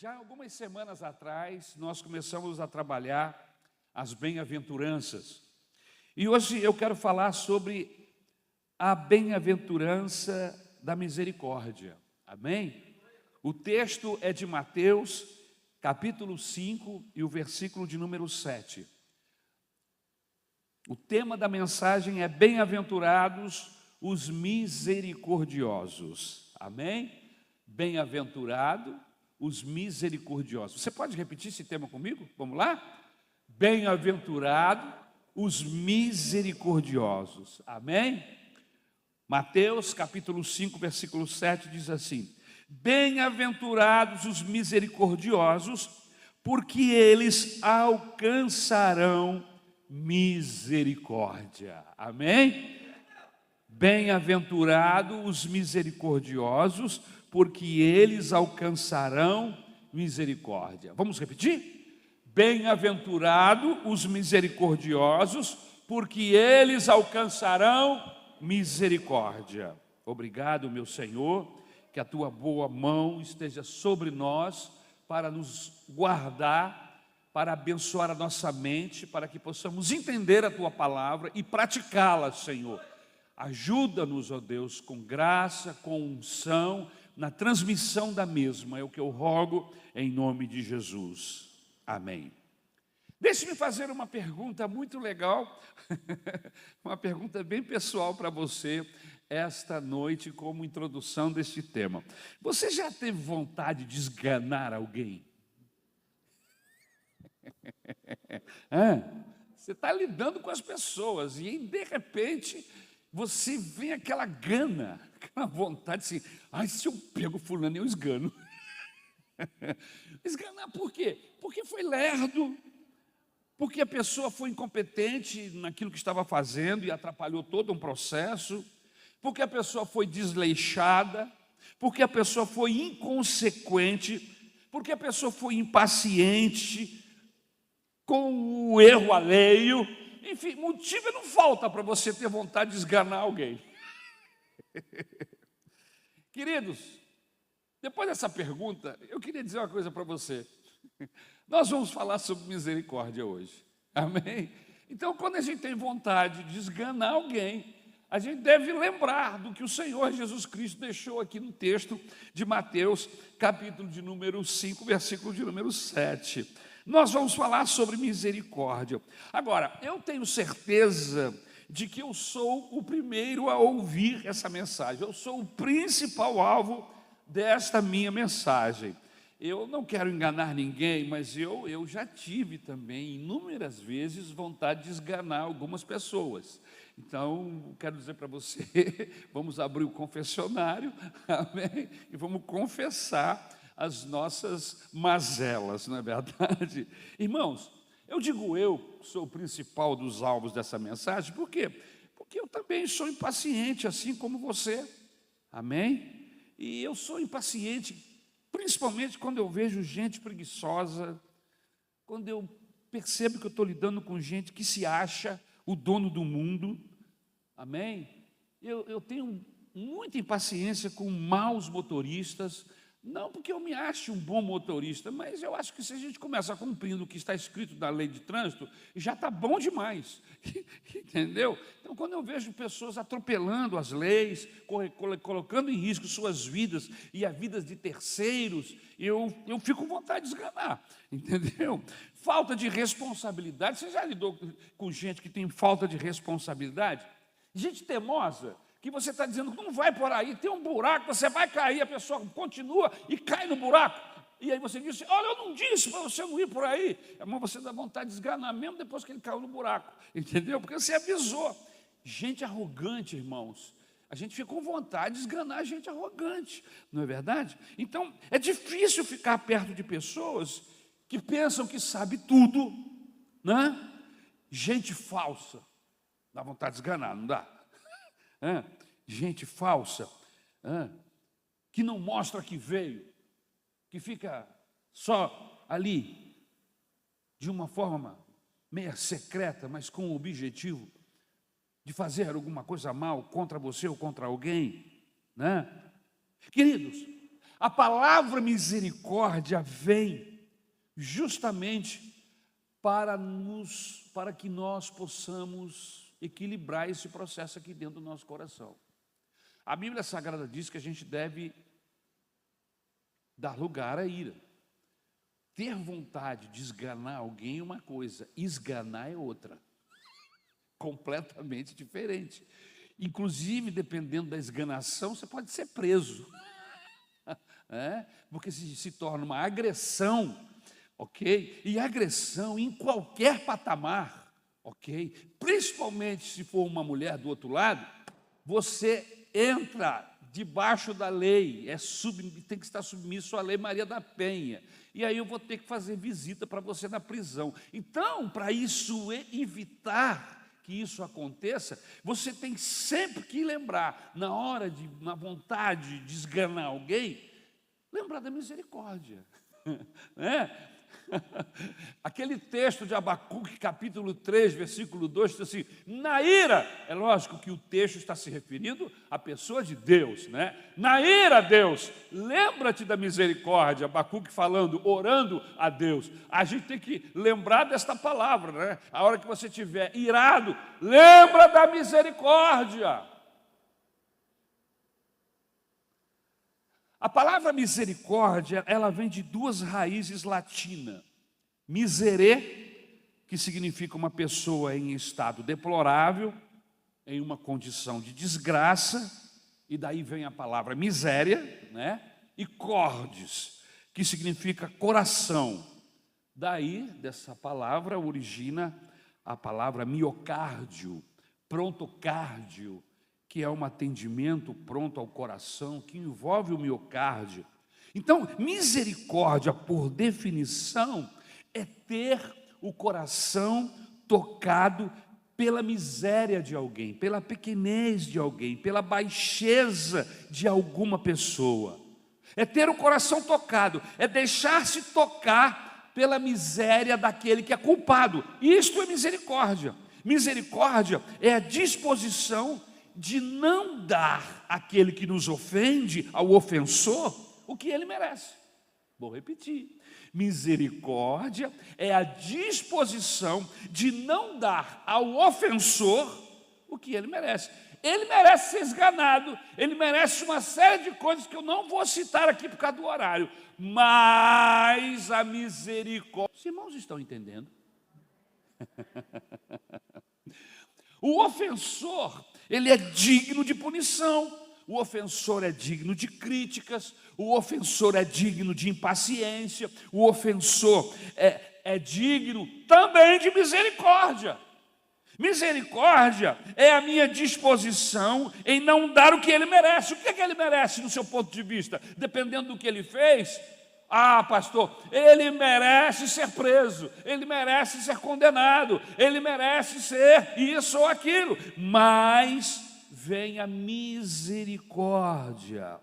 Já algumas semanas atrás, nós começamos a trabalhar as bem-aventuranças. E hoje eu quero falar sobre a bem-aventurança da misericórdia. Amém? O texto é de Mateus, capítulo 5 e o versículo de número 7. O tema da mensagem é bem-aventurados os misericordiosos. Amém? Bem-aventurado os misericordiosos. Você pode repetir esse tema comigo? Vamos lá? Bem-aventurado os misericordiosos. Amém? Mateus capítulo 5, versículo 7 diz assim: bem-aventurados os misericordiosos, porque eles alcançarão misericórdia. Amém? Bem-aventurados os misericordiosos, porque eles alcançarão misericórdia. Vamos repetir? Bem-aventurados os misericordiosos, porque eles alcançarão misericórdia. Obrigado, meu Senhor, que a tua boa mão esteja sobre nós para nos guardar, para abençoar a nossa mente, para que possamos entender a tua palavra e praticá-la, Senhor. Ajuda-nos, ó Deus, com graça, com unção, na transmissão da mesma, é o que eu rogo em nome de Jesus. Amém. Deixe-me fazer uma pergunta muito legal, uma pergunta bem pessoal para você esta noite como introdução deste tema. Você já teve vontade de esganar alguém? Você está lidando com as pessoas e de repente você vem aquela gana, aquela vontade assim, ai, se eu pego fulano eu esgano. Esganar por quê? Porque foi lerdo, porque a pessoa foi incompetente naquilo que estava fazendo e atrapalhou todo um processo, porque a pessoa foi desleixada, porque a pessoa foi inconsequente, porque a pessoa foi impaciente com o erro alheio. Enfim, motivo não falta para você ter vontade de esganar alguém. Queridos, depois dessa pergunta, eu queria dizer uma coisa para você. Nós vamos falar sobre misericórdia hoje. Amém? Então, quando a gente tem vontade de esganar alguém, a gente deve lembrar do que o Senhor Jesus Cristo deixou aqui no texto de Mateus, capítulo de número 5, versículo de número 7. Nós vamos falar sobre misericórdia. Agora, eu tenho certeza de que eu sou o primeiro a ouvir essa mensagem. Eu sou o principal alvo desta minha mensagem. Eu não quero enganar ninguém, mas eu já tive também, inúmeras vezes, vontade de esganar algumas pessoas. Então, quero dizer para você, vamos abrir o confessionário, amém? E vamos confessar as nossas mazelas, não é verdade? Irmãos, eu sou o principal dos alvos dessa mensagem, por quê? Porque eu também sou impaciente, assim como você, amém? E eu sou impaciente, principalmente quando eu vejo gente preguiçosa, quando eu percebo que eu estou lidando com gente que se acha o dono do mundo, amém? Eu tenho muita impaciência com maus motoristas, não porque eu me ache um bom motorista, mas eu acho que se a gente começar cumprindo o que está escrito na lei de trânsito, já está bom demais, entendeu? Então, quando eu vejo pessoas atropelando as leis, colocando em risco suas vidas e a vidas de terceiros, eu fico com vontade de esganar, entendeu? Falta de responsabilidade. Você já lidou com gente que tem falta de responsabilidade? Gente teimosa, que você está dizendo, não vai por aí, tem um buraco, você vai cair, a pessoa continua e cai no buraco. E aí você diz, olha, eu não disse para você não ir por aí. Mas você dá vontade de esganar mesmo depois que ele caiu no buraco, entendeu? Porque você avisou. Gente arrogante, irmãos, a gente fica com vontade de esganar gente arrogante, não é verdade? Então, é difícil ficar perto de pessoas que pensam que sabe tudo, né? Gente falsa, dá vontade de esganar, não dá? Gente falsa, que não mostra que veio, que fica só ali, de uma forma meia secreta, mas com o objetivo de fazer alguma coisa mal contra você ou contra alguém, né? Queridos, A palavra misericórdia vem justamente para que nós possamos equilibrar esse processo aqui dentro do nosso coração. A Bíblia Sagrada diz que a gente deve dar lugar à ira. Ter vontade de esganar alguém é uma coisa, esganar é outra, completamente diferente. Inclusive, dependendo da esganação, você pode ser preso, porque se torna uma agressão, ok? E agressão em qualquer patamar, ok? Principalmente se for uma mulher do outro lado, você entra debaixo da lei, tem que estar submisso à lei Maria da Penha. E aí eu vou ter que fazer visita para você na prisão. Então, para evitar que isso aconteça, você tem sempre que lembrar, na vontade de esganar alguém, lembrar da misericórdia. Aquele texto de Abacuque, capítulo 3, versículo 2, diz assim: na ira, é lógico que o texto está se referindo à pessoa de Deus, né? Na ira, Deus, lembra-te da misericórdia. Abacuque falando, orando a Deus. A gente tem que lembrar desta palavra, né? A hora que você estiver irado, lembra da misericórdia. A palavra misericórdia, ela vem de duas raízes latinas. Miserere, que significa uma pessoa em estado deplorável, em uma condição de desgraça, e daí vem a palavra miséria, né? E cordis, que significa coração. Daí, dessa palavra, origina a palavra miocárdio, prontocárdio, que é um atendimento pronto ao coração, que envolve o miocárdio. Então, misericórdia, por definição, é ter o coração tocado pela miséria de alguém, pela pequenez de alguém, pela baixeza de alguma pessoa. É ter o coração tocado, é deixar-se tocar pela miséria daquele que é culpado. Isto é misericórdia. Misericórdia é a disposição de não dar àquele que nos ofende, ao ofensor, o que ele merece. Vou repetir. Misericórdia é a disposição de não dar ao ofensor o que ele merece. Ele merece ser esganado, ele merece uma série de coisas que eu não vou citar aqui por causa do horário, mas a misericórdia... Os irmãos estão entendendo? O ofensor, ele é digno de punição, o ofensor é digno de críticas, o ofensor é digno de impaciência, o ofensor é digno também de misericórdia. Misericórdia é a minha disposição em não dar o que ele merece. O que é que ele merece, no seu ponto de vista? Dependendo do que ele fez. Ah, pastor, ele merece ser preso, ele merece ser condenado, ele merece ser isso ou aquilo. Mas vem a misericórdia,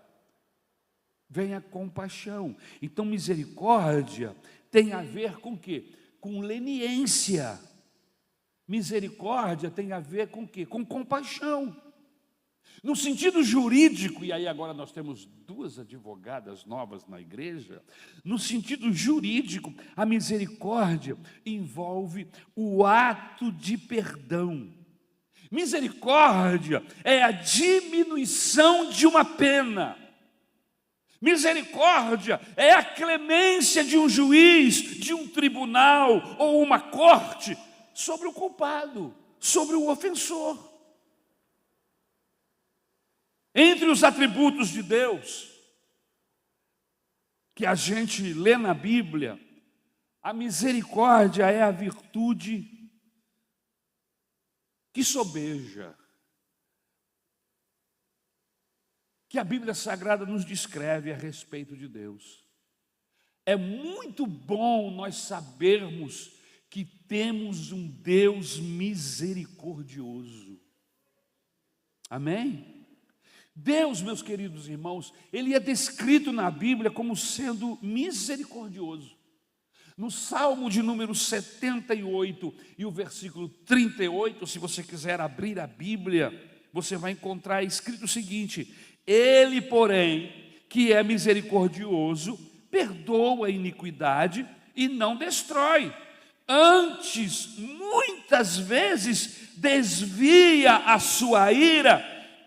vem a compaixão. Então, misericórdia tem a ver com o quê? Com leniência. Misericórdia tem a ver com o quê? Com compaixão. No sentido jurídico, e aí agora nós temos duas advogadas novas na igreja, no sentido jurídico, a misericórdia envolve o ato de perdão. Misericórdia é a diminuição de uma pena. Misericórdia é a clemência de um juiz, de um tribunal ou uma corte sobre o culpado, sobre o ofensor. Entre os atributos de Deus que a gente lê na Bíblia, a misericórdia é a virtude que sobeja, que a Bíblia Sagrada nos descreve a respeito de Deus. É muito bom nós sabermos que temos um Deus misericordioso. Amém? Deus, meus queridos irmãos, Ele é descrito na Bíblia como sendo misericordioso. No Salmo de número 78 e o versículo 38, se você quiser abrir a Bíblia, você vai encontrar escrito o seguinte: Ele, porém, que é misericordioso, perdoa a iniquidade e não destrói. Antes, muitas vezes, desvia a sua ira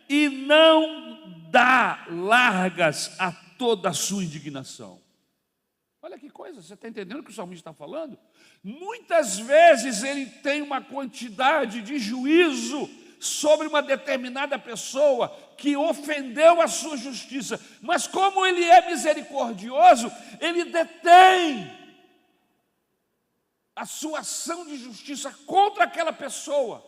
e não dá largas a toda a sua indignação. Olha que coisa, você está entendendo o que o salmista está falando? Muitas vezes ele tem uma quantidade de juízo sobre uma determinada pessoa que ofendeu a sua justiça, mas como ele é misericordioso, ele detém a sua ação de justiça contra aquela pessoa,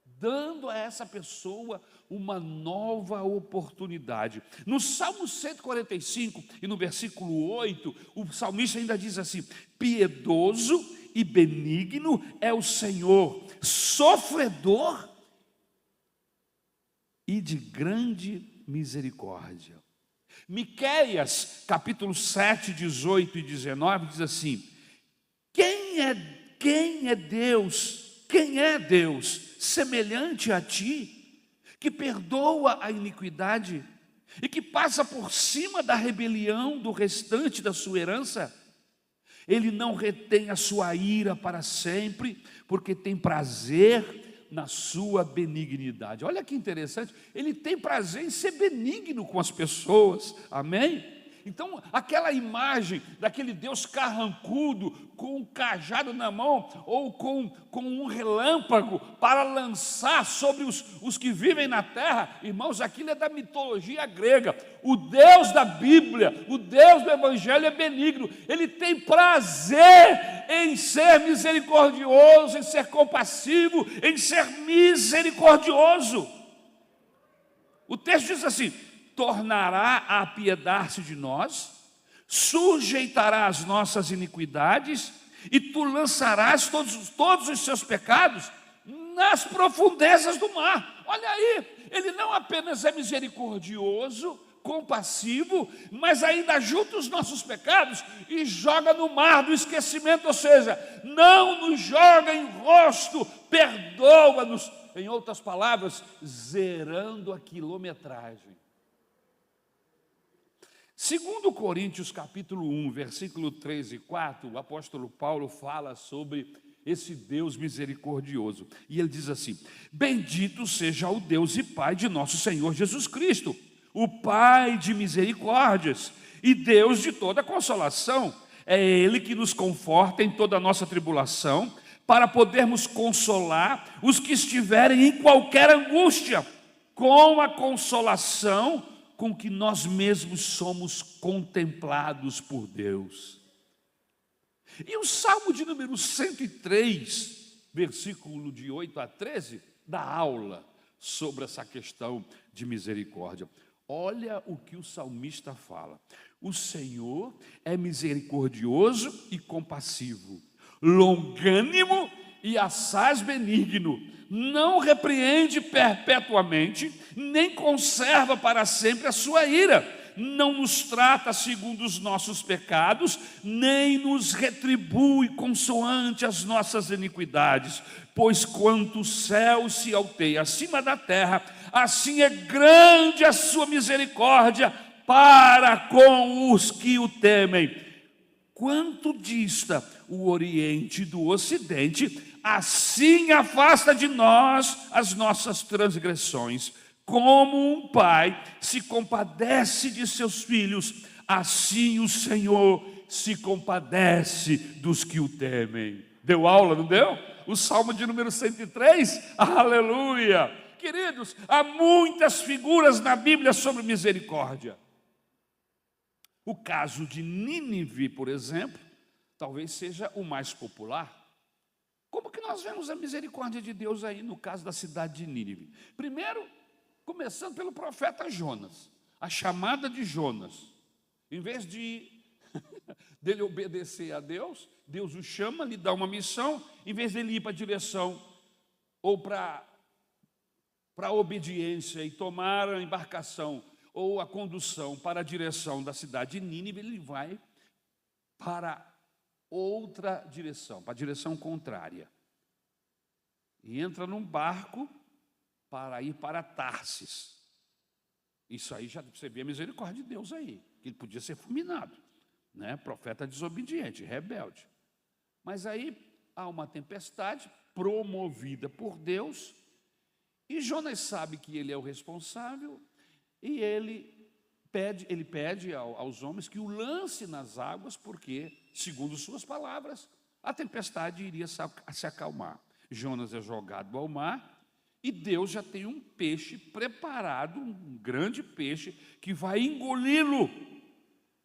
dando a essa pessoa uma nova oportunidade. No Salmo 145 e no versículo 8, o salmista ainda diz assim: piedoso e benigno é o Senhor, sofredor e de grande misericórdia. Miqueias, capítulo 7, 18 e 19, diz assim: quem é Deus semelhante a ti, que perdoa a iniquidade e que passa por cima da rebelião do restante da sua herança? Ele não retém a sua ira para sempre, porque tem prazer na sua benignidade. Olha que interessante, ele tem prazer em ser benigno com as pessoas, amém? Então, aquela imagem daquele Deus carrancudo, com um cajado na mão, ou com um relâmpago, para lançar sobre os que vivem na terra, irmãos, aquilo é da mitologia grega. O Deus da Bíblia, o Deus do Evangelho é benigno, ele tem prazer em ser misericordioso, em ser compassivo, em ser misericordioso. O texto diz assim: tornará a apiedar-se de nós, sujeitará as nossas iniquidades, e tu lançarás todos os seus pecados nas profundezas do mar. Olha aí, ele não apenas é misericordioso, compassivo, mas ainda junta os nossos pecados e joga no mar do esquecimento, ou seja, não nos joga em rosto, perdoa-nos, em outras palavras, zerando a quilometragem. Segundo Coríntios capítulo 1, versículo 3 e 4, o apóstolo Paulo fala sobre esse Deus misericordioso. E ele diz assim: bendito seja o Deus e Pai de nosso Senhor Jesus Cristo, o Pai de misericórdias e Deus de toda consolação. É Ele que nos conforta em toda a nossa tribulação, para podermos consolar os que estiverem em qualquer angústia, com a consolação com que nós mesmos somos contemplados por Deus. E o Salmo de número 103, versículo de 8 a 13, dá aula sobre essa questão de misericórdia. Olha o que o salmista fala: o Senhor é misericordioso e compassivo, longânimo e assaz benigno, não repreende perpetuamente, nem conserva para sempre a sua ira, não nos trata segundo os nossos pecados, nem nos retribui consoante as nossas iniquidades. Pois quanto o céu se alteia acima da terra, assim é grande a sua misericórdia para com os que o temem. Quanto dista o Oriente do Ocidente, assim afasta de nós as nossas transgressões. Como um pai se compadece de seus filhos, assim o Senhor se compadece dos que o temem. Deu aula, não deu? O Salmo de número 103, aleluia! Queridos, há muitas figuras na Bíblia sobre misericórdia. O caso de Nínive, por exemplo, talvez seja o mais popular. Como que nós vemos a misericórdia de Deus aí no caso da cidade de Nínive? Primeiro, começando pelo profeta Jonas, a chamada de Jonas. Em vez dele obedecer a Deus, Deus o chama, lhe dá uma missão. Em vez dele ir para a direção ou para a obediência e tomar a embarcação ou a condução para a direção da cidade de Nínive, ele vai para outra direção, para a direção contrária. E entra num barco para ir para Tarsis. Isso aí já você vê a misericórdia de Deus aí, que ele podia ser fulminado, né? Profeta desobediente, rebelde. Mas aí há uma tempestade promovida por Deus, e Jonas sabe que ele é o responsável, e ele pede aos homens que o lance nas águas, porque, segundo suas palavras, a tempestade iria se acalmar. Jonas é jogado ao mar, e Deus já tem um peixe preparado, um grande peixe, que vai engoli-lo.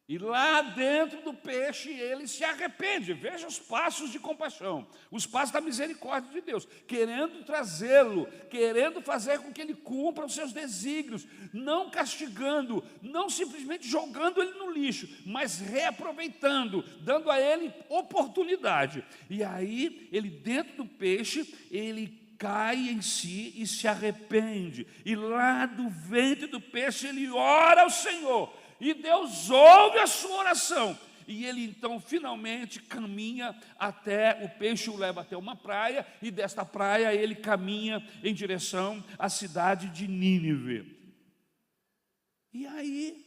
E lá dentro do peixe ele se arrepende. Veja os passos de compaixão, os passos da misericórdia de Deus, querendo trazê-lo, querendo fazer com que ele cumpra os seus desígnios, não castigando, não simplesmente jogando ele no lixo, mas reaproveitando, dando a ele oportunidade. E aí, ele dentro do peixe, ele cai em si e se arrepende. E lá do ventre do peixe ele ora ao Senhor. E Deus ouve a sua oração. E ele então finalmente caminha até, o peixe o leva até uma praia, e desta praia ele caminha em direção à cidade de Nínive. E aí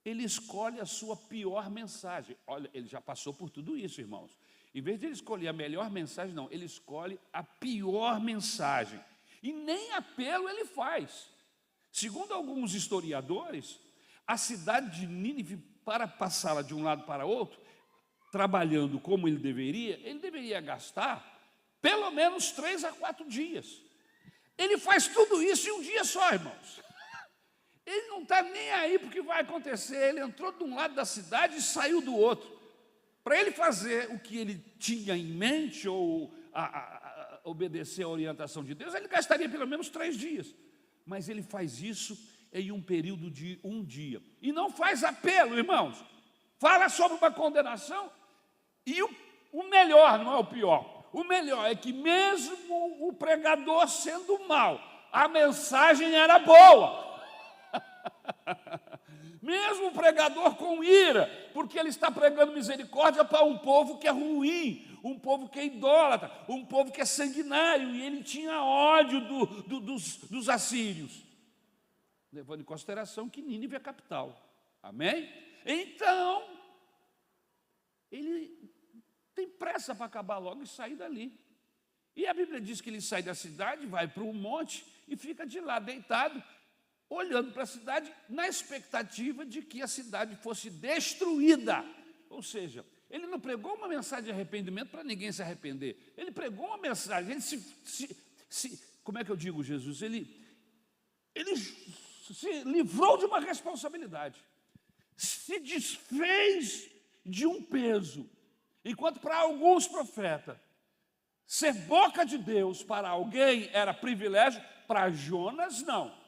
ele escolhe a sua pior mensagem. Olha, ele já passou por tudo isso, irmãos. Em vez de ele escolher a melhor mensagem, não, ele escolhe a pior mensagem. E nem apelo ele faz. Segundo alguns historiadores, a cidade de Nínive, para passá-la de um lado para outro, trabalhando como ele deveria gastar pelo menos 3 a 4 dias. Ele faz tudo isso em um dia só, irmãos. Ele não está nem aí para o que vai acontecer. Ele entrou de um lado da cidade e saiu do outro. Para ele fazer o que ele tinha em mente, ou obedecer à orientação de Deus, ele gastaria pelo menos 3 dias. Mas ele faz isso em um período de um dia. E não faz apelo, irmãos. Fala sobre uma condenação. E o melhor, não é o pior. O melhor é que mesmo o pregador sendo mau, a mensagem era boa. Mesmo o pregador com ira, porque ele está pregando misericórdia para um povo que é ruim, um povo que é idólatra, um povo que é sanguinário, e ele tinha ódio dos assírios, levando em consideração que Nínive é a capital. Amém? Então, ele tem pressa para acabar logo e sair dali. E a Bíblia diz que ele sai da cidade, vai para um monte e fica de lá deitado, olhando para a cidade, na expectativa de que a cidade fosse destruída. Ou seja, ele não pregou uma mensagem de arrependimento para ninguém se arrepender. Ele pregou uma mensagem, ele como é que eu digo, Jesus? Ele se livrou de uma responsabilidade, se desfez de um peso. Enquanto para alguns profetas, ser boca de Deus para alguém era privilégio, para Jonas não.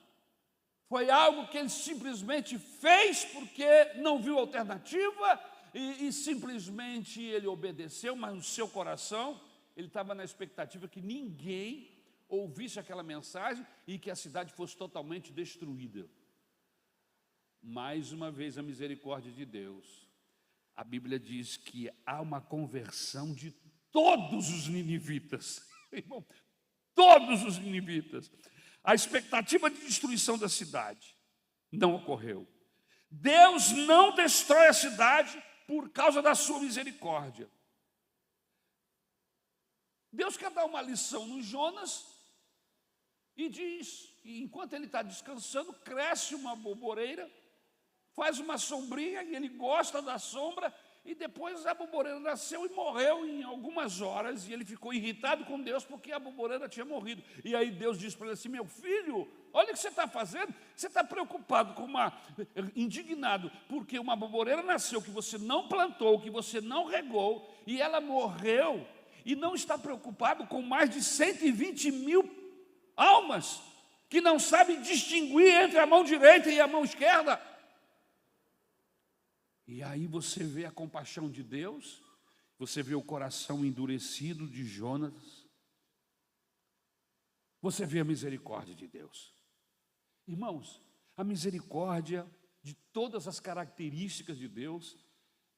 Foi algo que ele simplesmente fez porque não viu alternativa e simplesmente ele obedeceu, mas no seu coração ele estava na expectativa que ninguém ouvisse aquela mensagem e que a cidade fosse totalmente destruída. Mais uma vez a misericórdia de Deus. A Bíblia diz que há uma conversão de todos os ninivitas. Irmão, todos os ninivitas. A expectativa de destruição da cidade não ocorreu. Deus não destrói a cidade por causa da sua misericórdia. Deus quer dar uma lição no Jonas e diz, e enquanto ele está descansando, cresce uma boboreira, faz uma sombrinha e ele gosta da sombra, e depois a boboreira nasceu e morreu em algumas horas, e ele ficou irritado com Deus porque a boboreira tinha morrido. E aí Deus disse para ele assim: meu filho, olha o que você está fazendo, você está preocupado, indignado, porque uma boboreira nasceu que você não plantou, que você não regou, e ela morreu, e não está preocupado com mais de 120 mil almas, que não sabem distinguir entre a mão direita e a mão esquerda. E aí você vê a compaixão de Deus, você vê o coração endurecido de Jonas, você vê a misericórdia de Deus. Irmãos, a misericórdia de todas as características de Deus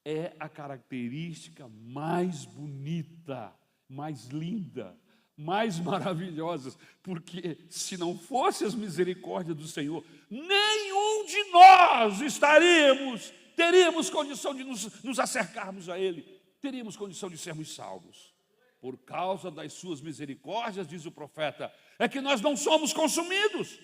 é a característica mais bonita, mais linda, mais maravilhosas, porque se não fosse as misericórdias do Senhor, nenhum de nós teríamos condição de nos acercarmos a Ele, teríamos condição de sermos salvos. Por causa das suas misericórdias, diz o profeta, é que nós não somos consumidos,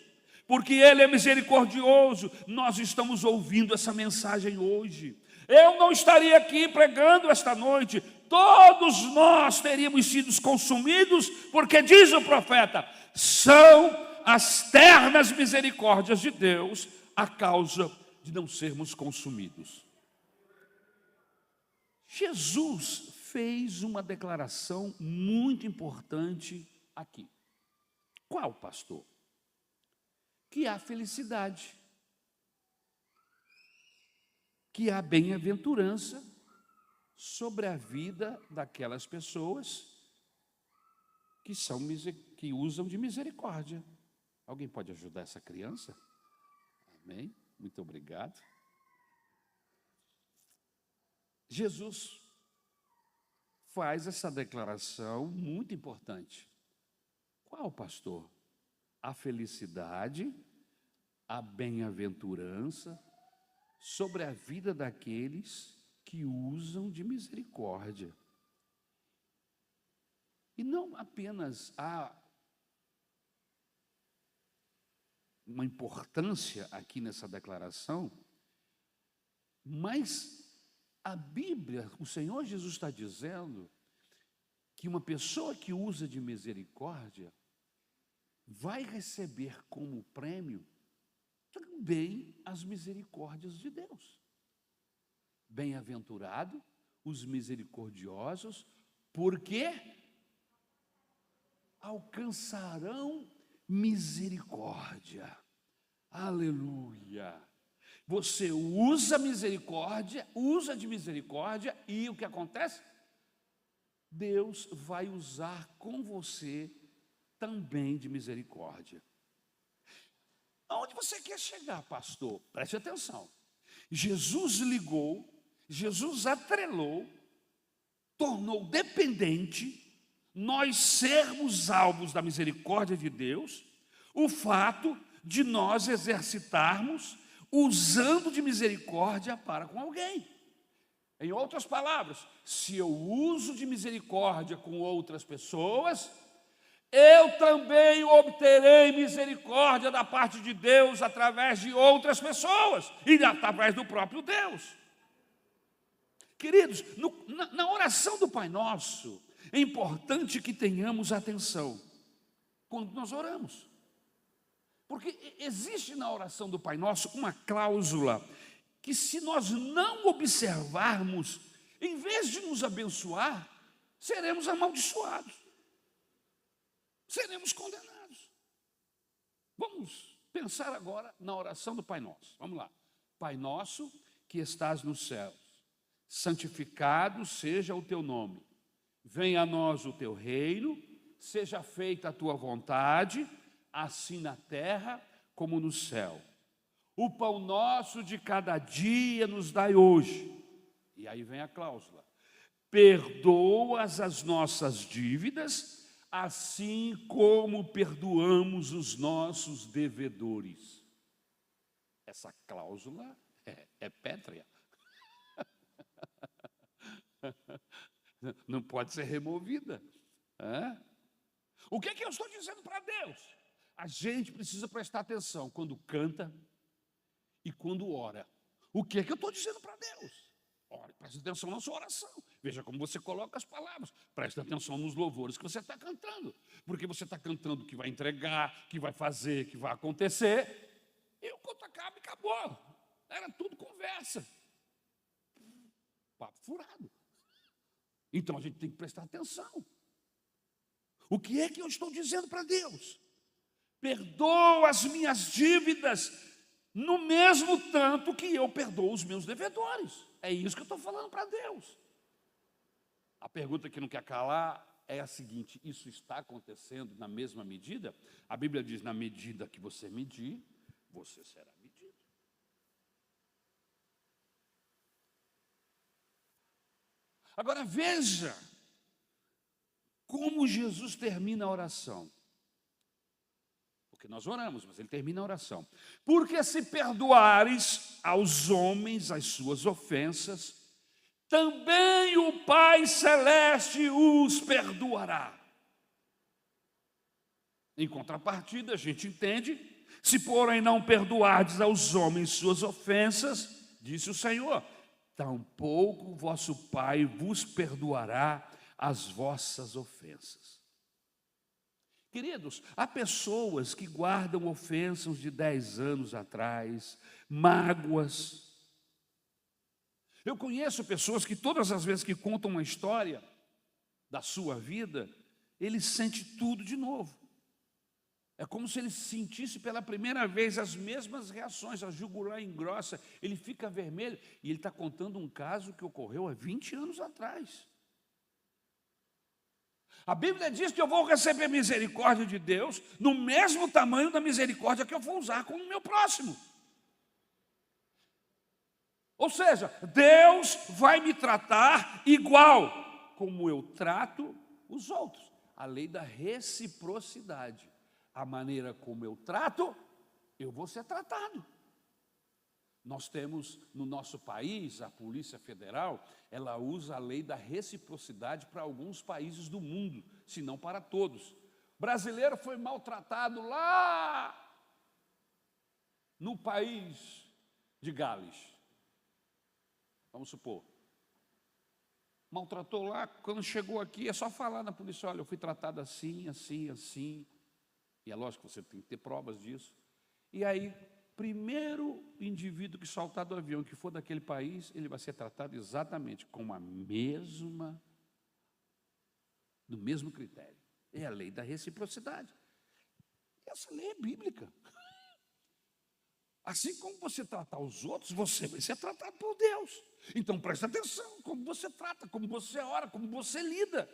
porque Ele é misericordioso. Nós estamos ouvindo essa mensagem hoje. Eu não estaria aqui pregando esta noite, todos nós teríamos sido consumidos, porque diz o profeta, são as ternas misericórdias de Deus a causa de não sermos consumidos. Jesus fez uma declaração muito importante aqui. Qual, pastor? Que há felicidade, que há bem-aventurança sobre a vida daquelas pessoas que usam de misericórdia. Alguém pode ajudar essa criança? Amém? Muito obrigado. Jesus faz essa declaração muito importante. Qual, pastor? A felicidade, a bem-aventurança sobre a vida daqueles que usam de misericórdia. E não apenas há uma importância aqui nessa declaração, mas a Bíblia, o Senhor Jesus está dizendo que uma pessoa que usa de misericórdia vai receber como prêmio também as misericórdias de Deus. Bem-aventurado os misericordiosos, porque alcançarão misericórdia. Aleluia! Você usa misericórdia, usa de misericórdia, e o que acontece? Deus vai usar com você também de misericórdia. Aonde você quer chegar, pastor? Preste atenção. Jesus ligou, Jesus atrelou, tornou dependente nós sermos alvos da misericórdia de Deus, o fato de nós exercitarmos usando de misericórdia para com alguém. Em outras palavras, se eu uso de misericórdia com outras pessoas, eu também obterei misericórdia da parte de Deus através de outras pessoas e através do próprio Deus. Queridos, na oração do Pai Nosso, é importante que tenhamos atenção quando nós oramos. Porque existe na oração do Pai Nosso uma cláusula que, se nós não observarmos, em vez de nos abençoar, seremos amaldiçoados, seremos condenados. Vamos pensar agora na oração do Pai Nosso. Vamos lá. Pai nosso que estás nos céus, santificado seja o teu nome. Venha a nós o teu reino, seja feita a tua vontade, assim na terra como no céu. O pão nosso de cada dia nos dai hoje. E aí vem a cláusula. Perdoas as nossas dívidas, assim como perdoamos os nossos devedores. Essa cláusula é pétrea. Não pode ser removida. O que eu estou dizendo para Deus? A gente precisa prestar atenção quando canta e quando ora. O que eu estou dizendo para Deus? Ore, preste atenção na sua oração. Veja como você coloca as palavras. Preste atenção nos louvores que você está cantando. Porque você está cantando que vai entregar, que vai fazer, que vai acontecer. E o culto acaba e acabou. Era tudo conversa. Papo furado. Então a gente tem que prestar atenção. O que eu estou dizendo para Deus? Perdoa as minhas dívidas no mesmo tanto que eu perdoo os meus devedores. É isso que eu estou falando para Deus. A pergunta que não quer calar é a seguinte: isso está acontecendo na mesma medida? A Bíblia diz, na medida que você medir, você será medido. Agora veja como Jesus termina a oração. Porque nós oramos, mas ele termina a oração. Porque se perdoares aos homens as suas ofensas, também o Pai Celeste os perdoará. Em contrapartida, a gente entende, se porém não perdoardes aos homens suas ofensas, disse o Senhor, tampouco o vosso Pai vos perdoará as vossas ofensas. Queridos, há pessoas que guardam ofensas de 10 anos atrás, mágoas. Eu conheço pessoas que todas as vezes que contam uma história da sua vida, ele sente tudo de novo. É como se ele sentisse pela primeira vez as mesmas reações, a jugular engrossa, ele fica vermelho e ele está contando um caso que ocorreu há 20 anos atrás. A Bíblia diz que eu vou receber misericórdia de Deus no mesmo tamanho da misericórdia que eu vou usar com o meu próximo. Ou seja, Deus vai me tratar igual como eu trato os outros. A lei da reciprocidade. A maneira como eu trato, eu vou ser tratado. Nós temos no nosso país, a Polícia Federal, ela usa a lei da reciprocidade para alguns países do mundo, se não para todos. O brasileiro foi maltratado lá no país de Gales. Vamos supor. Maltratou lá, quando chegou aqui, é só falar na polícia, olha, eu fui tratado assim, assim, assim. E é lógico que você tem que ter provas disso. E aí, primeiro indivíduo que saltar do avião, que for daquele país, ele vai ser tratado exatamente com do mesmo critério. É a lei da reciprocidade. Essa lei é bíblica. Assim como você tratar os outros, você vai ser tratado por Deus. Então preste atenção, como você trata, como você ora, como você lida.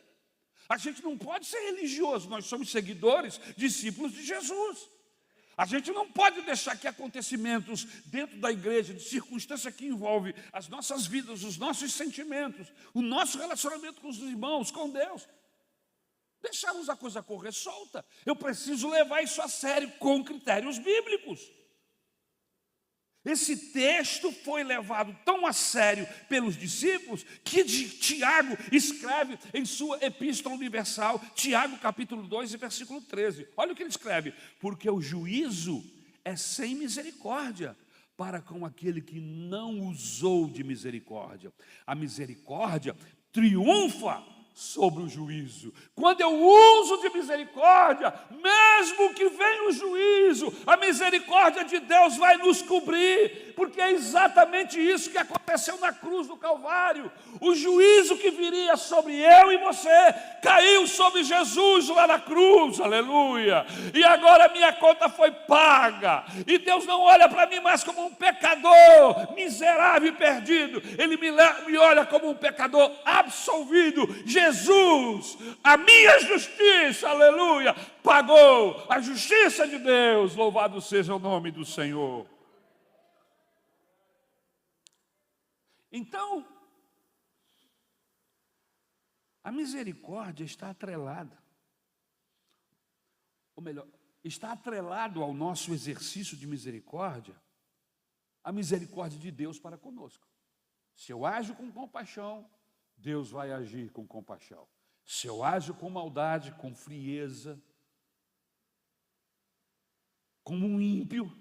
A gente não pode ser religioso, nós somos seguidores, discípulos de Jesus. A gente não pode deixar que acontecimentos dentro da igreja, de circunstância que envolve as nossas vidas, os nossos sentimentos, o nosso relacionamento com os irmãos, com Deus, deixarmos a coisa correr solta. Eu preciso levar isso a sério com critérios bíblicos. Esse texto foi levado tão a sério pelos discípulos que Tiago escreve em sua Epístola Universal, Tiago capítulo 2 e versículo 13. Olha o que ele escreve: porque o juízo é sem misericórdia para com aquele que não usou de misericórdia. A misericórdia triunfa sobre o juízo. Quando eu uso de misericórdia, mesmo que venha o juízo, a misericórdia de Deus vai nos cobrir, porque é exatamente isso que aconteceu na cruz do Calvário. O juízo que viria sobre eu e você caiu sobre Jesus lá na cruz, aleluia. E agora a minha conta foi paga, e Deus não olha para mim mais como um pecador miserável e perdido, Ele me olha como um pecador absolvido. Jesus, a minha justiça, aleluia, pagou a justiça de Deus, louvado seja o nome do Senhor. Então, a misericórdia está atrelada, ou melhor, está atrelado ao nosso exercício de misericórdia, a misericórdia de Deus para conosco. Se eu ajo com compaixão, Deus vai agir com compaixão. Se eu ajo com maldade, com frieza, como um ímpio,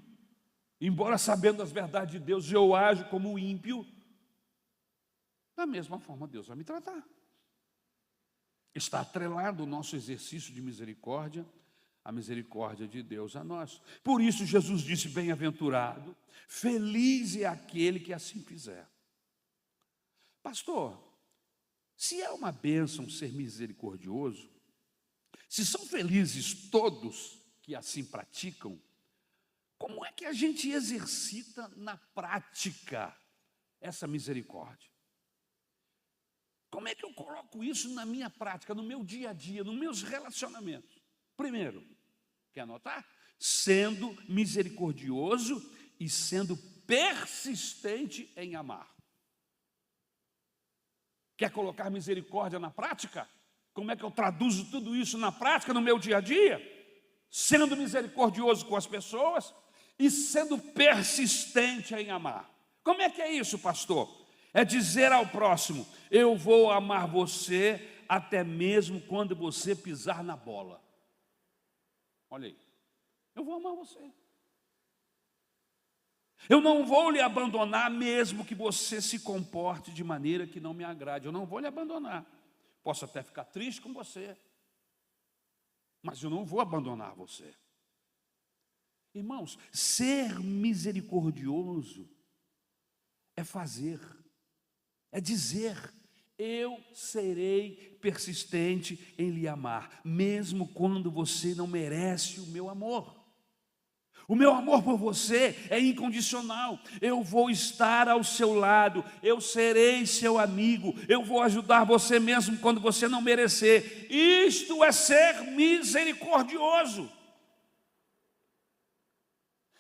embora sabendo as verdades de Deus, eu ajo como um ímpio, da mesma forma Deus vai me tratar. Está atrelado o nosso exercício de misericórdia, a misericórdia de Deus a nós. Por isso Jesus disse, bem-aventurado, feliz é aquele que assim fizer. Pastor, se é uma bênção ser misericordioso, se são felizes todos que assim praticam, como é que a gente exercita na prática essa misericórdia? Como é que eu coloco isso na minha prática, no meu dia a dia, nos meus relacionamentos? Primeiro, quer anotar? Sendo misericordioso e sendo persistente em amar. Quer colocar misericórdia na prática? Como é que eu traduzo tudo isso na prática, no meu dia a dia? Sendo misericordioso com as pessoas e sendo persistente em amar. Como é que é isso, pastor? É dizer ao próximo: eu vou amar você até mesmo quando você pisar na bola. Olha aí, eu vou amar você. Eu não vou lhe abandonar mesmo que você se comporte de maneira que não me agrade. Eu não vou lhe abandonar. Posso até ficar triste com você, mas eu não vou abandonar você. Irmãos, ser misericordioso é fazer, é dizer: eu serei persistente em lhe amar, mesmo quando você não merece o meu amor. O meu amor por você é incondicional. Eu vou estar ao seu lado, eu serei seu amigo, eu vou ajudar você mesmo quando você não merecer. Isto é ser misericordioso.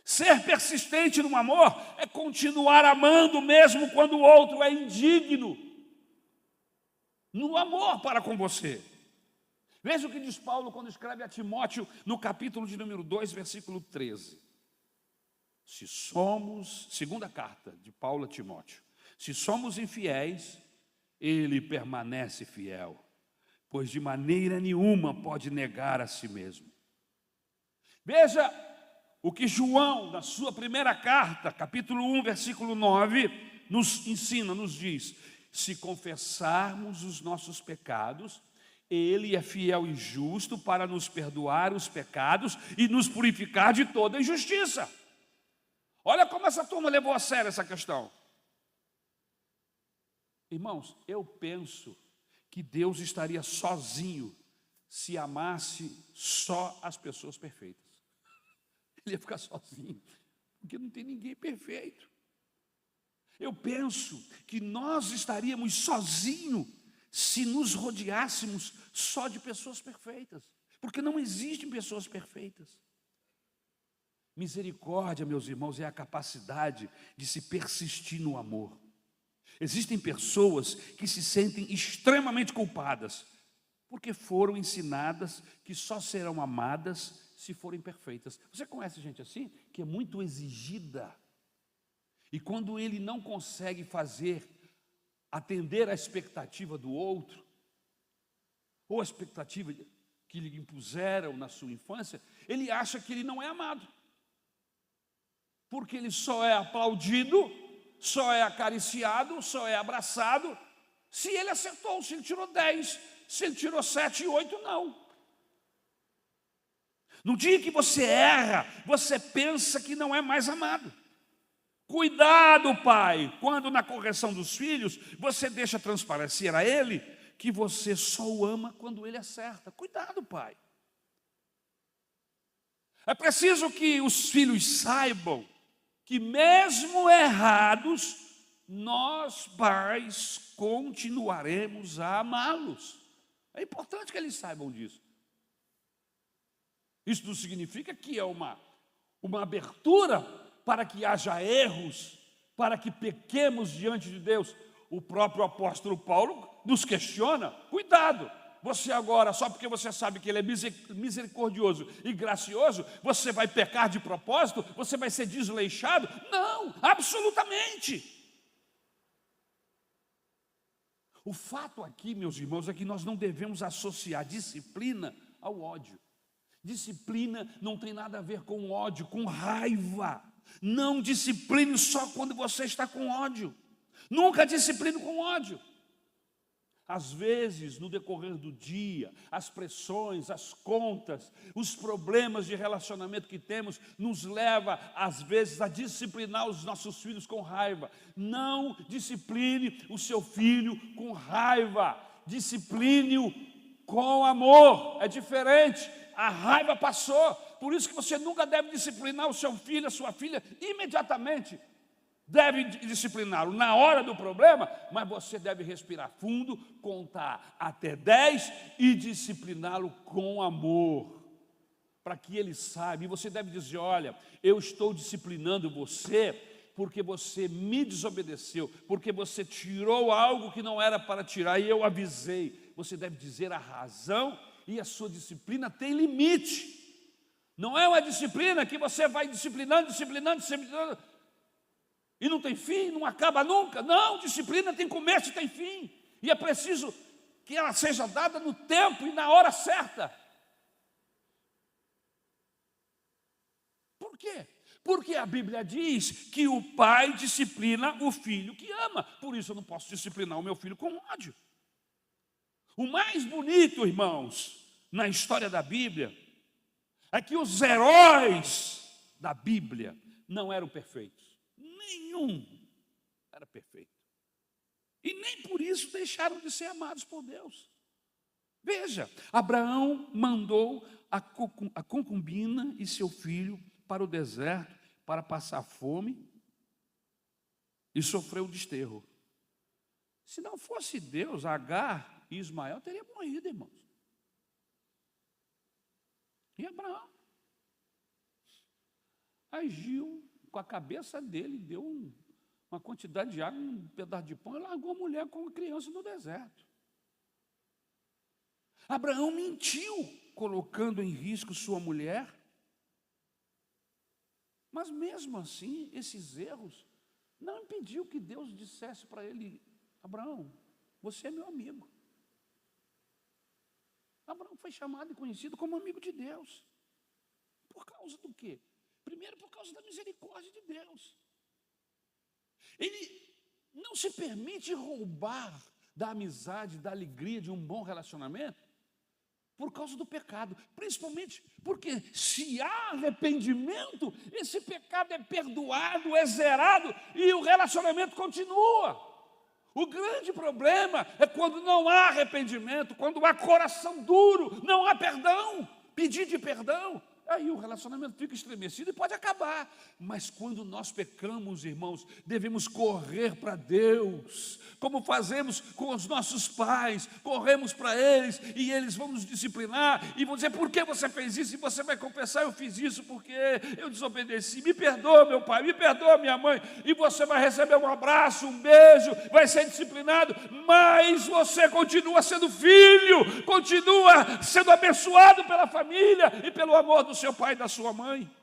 Ser persistente no amor é continuar amando mesmo quando o outro é indigno no amor para com você. Veja o que diz Paulo quando escreve a Timóteo no capítulo de número 2, versículo 13. Se somos, segunda carta de Paulo a Timóteo, se somos infiéis, ele permanece fiel, pois de maneira nenhuma pode negar a si mesmo. Veja o que João, na sua primeira carta, capítulo 1, versículo 9, nos ensina, nos diz: se confessarmos os nossos pecados, Ele é fiel e justo para nos perdoar os pecados e nos purificar de toda injustiça. Olha como essa turma levou a sério essa questão. Irmãos, eu penso que Deus estaria sozinho se amasse só as pessoas perfeitas. Ele ia ficar sozinho, porque não tem ninguém perfeito. Eu penso que nós estaríamos sozinhos se nos rodeássemos só de pessoas perfeitas, porque não existem pessoas perfeitas. Misericórdia, meus irmãos, é a capacidade de se persistir no amor. Existem pessoas que se sentem extremamente culpadas, porque foram ensinadas que só serão amadas se forem perfeitas. Você conhece gente assim, que é muito exigida, e quando ele não consegue atender a expectativa do outro, ou a expectativa que lhe impuseram na sua infância, ele acha que ele não é amado, porque ele só é aplaudido, só é acariciado, só é abraçado se ele acertou, se ele tirou 10, se ele tirou 7 e 8, não. No dia que você erra, você pensa que não é mais amado. Cuidado, pai, quando na correção dos filhos, você deixa transparecer a ele que você só o ama quando ele acerta. Cuidado, pai. É preciso que os filhos saibam que mesmo errados, nós pais continuaremos a amá-los. É importante que eles saibam disso. Isso não significa que é uma abertura para que haja erros, para que pequemos diante de Deus. O próprio apóstolo Paulo nos questiona: cuidado, você agora, só porque você sabe que Ele é misericordioso e gracioso, você vai pecar de propósito, você vai ser desleixado? Não, absolutamente. O fato aqui, meus irmãos, é que nós não devemos associar disciplina ao ódio. Disciplina não tem nada a ver com ódio, com raiva. Não discipline só quando você está com ódio. Nunca discipline com ódio. Às vezes, no decorrer do dia, as pressões, as contas, os problemas de relacionamento que temos, nos leva, às vezes, a disciplinar os nossos filhos com raiva. Não discipline o seu filho com raiva. Discipline-o com amor. É diferente. A raiva passou. Por isso que você nunca deve disciplinar o seu filho, a sua filha, imediatamente. Deve discipliná-lo na hora do problema, mas você deve respirar fundo, contar até 10 e discipliná-lo com amor, para que ele saiba. E você deve dizer: olha, eu estou disciplinando você porque você me desobedeceu, porque você tirou algo que não era para tirar e eu avisei. você deve dizer a razão, e a sua disciplina tem limite. Não é uma disciplina que você vai disciplinando, e não tem fim, não acaba nunca. Não, disciplina tem começo e tem fim. E é preciso que ela seja dada no tempo e na hora certa. Por quê? Porque a Bíblia diz que o pai disciplina o filho que ama. Por isso eu não posso disciplinar o meu filho com ódio. O mais bonito, irmãos, na história da Bíblia, é que os heróis da Bíblia não eram perfeitos. Nenhum era perfeito. E nem por isso deixaram de ser amados por Deus. Veja, Abraão mandou a concubina e seu filho para o deserto para passar fome e sofrer o desterro. Se não fosse Deus, Agar e Ismael teriam morrido, irmãos. E Abraão agiu com a cabeça dele, deu uma quantidade de água, um pedaço de pão, e largou a mulher com a criança no deserto. Abraão mentiu, colocando em risco sua mulher. Mas mesmo assim, esses erros não impediu que Deus dissesse para ele: Abraão, você é meu amigo. Abraão foi chamado e conhecido como amigo de Deus. Por causa do quê? Primeiro, por causa da misericórdia de Deus. Ele não se permite roubar da amizade, da alegria de um bom relacionamento por causa do pecado. Principalmente porque se há arrependimento, esse pecado é perdoado, é zerado e o relacionamento continua. O grande problema é quando não há arrependimento, quando há coração duro, não há perdão, pedido de perdão. Aí o relacionamento fica estremecido e pode acabar. Mas quando nós pecamos, irmãos, devemos correr para Deus, como fazemos com os nossos pais, corremos para eles e eles vão nos disciplinar e vão dizer: por que você fez isso? E você vai confessar: eu fiz isso porque eu desobedeci. Me perdoa, meu pai, me perdoa, minha mãe. E você vai receber um abraço, um beijo, vai ser disciplinado, mas você continua sendo filho, continua sendo abençoado pela família e pelo amor do seu pai e da sua mãe.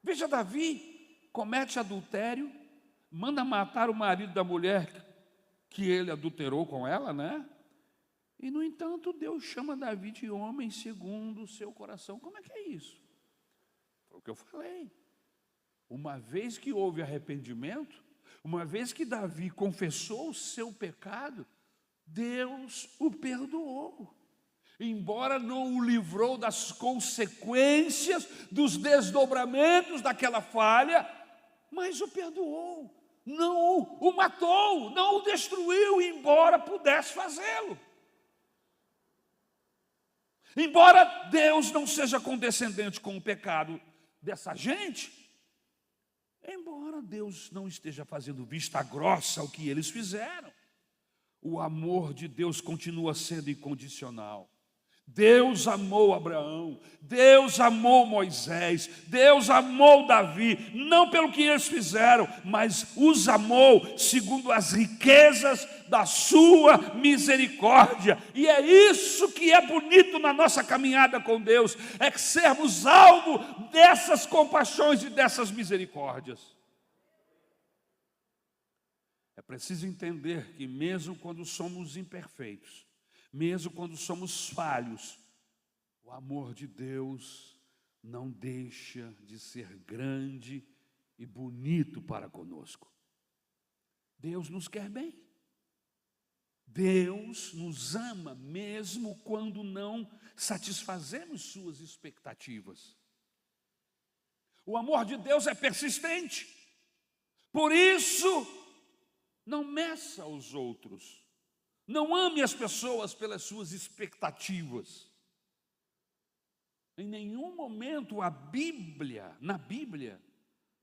Veja, Davi comete adultério, manda matar o marido da mulher que ele adulterou com ela, né? E, no entanto, Deus chama Davi de homem segundo o seu coração. Como é que é isso? Foi o que eu falei. Uma vez que houve arrependimento, uma vez que Davi confessou o seu pecado, Deus o perdoou. Embora não o livrou das consequências, dos desdobramentos daquela falha, mas o perdoou, não o matou, não o destruiu, embora pudesse fazê-lo. Embora Deus não seja condescendente com o pecado dessa gente, embora Deus não esteja fazendo vista grossa ao que eles fizeram, o amor de Deus continua sendo incondicional. Deus amou Abraão, Deus amou Moisés, Deus amou Davi, não pelo que eles fizeram, mas os amou segundo as riquezas da sua misericórdia. E é isso que é bonito na nossa caminhada com Deus, é que sermos alvo dessas compaixões e dessas misericórdias. É preciso entender que mesmo quando somos imperfeitos, mesmo quando somos falhos, o amor de Deus não deixa de ser grande e bonito para conosco. Deus nos quer bem. Deus nos ama mesmo quando não satisfazemos suas expectativas. O amor de Deus é persistente. Por isso, não meça os outros. Não ame as pessoas pelas suas expectativas. Em nenhum momento na Bíblia,